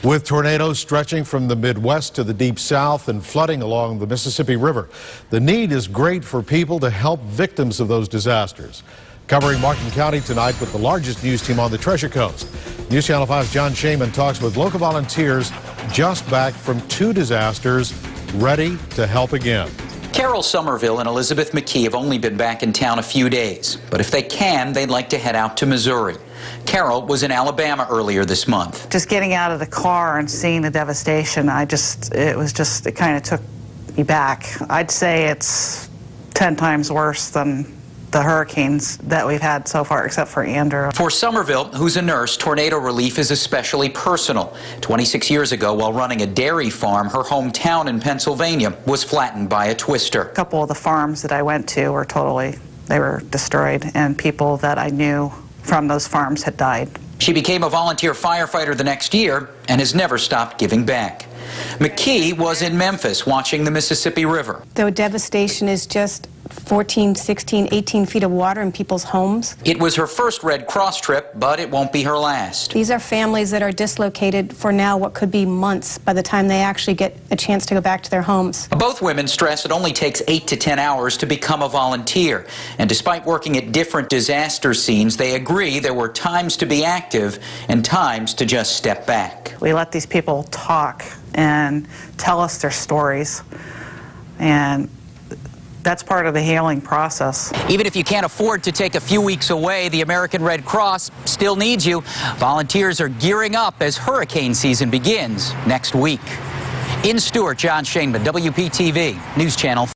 With tornadoes stretching from the Midwest to the Deep South and flooding along the Mississippi River, the need is great for people to help victims of those disasters. Covering Martin County tonight with the largest news team on the Treasure Coast. News Channel 5's John Shaman talks with local volunteers just back from two disasters, ready to help again. Carol Somerville and Elizabeth McKee have only been back in town a few days, but if they can, they'd like to head out to Missouri. Carol was in Alabama earlier this month. Just getting out of the car and seeing the devastation, it kind of took me back. I'd say it's 10 times worse than the hurricanes that we've had so far, except for Andrew. For Somerville, who's a nurse, tornado relief is especially personal. 26 years ago, while running a dairy farm, her hometown in Pennsylvania was flattened by a twister. A couple of the farms that I went to were they were destroyed, and people that I knew from those farms had died. She became a volunteer firefighter the next year and has never stopped giving back. McKee was in Memphis watching the Mississippi River. The devastation is just 14, 16, 18 feet of water in people's homes. It was her first Red Cross trip, but it won't be her last. These are families that are dislocated for now what could be months by the time they actually get a chance to go back to their homes. Both women stress it only takes 8 to 10 hours to become a volunteer. And despite working at different disaster scenes, they agree there were times to be active and times to just step back. We let these people talk and tell us their stories, and that's part of the healing process. Even if you can't afford to take a few weeks away, the American Red Cross still needs you. Volunteers are gearing up as hurricane season begins next week. In Stuart, John Shainman, WPTV News Channel 5.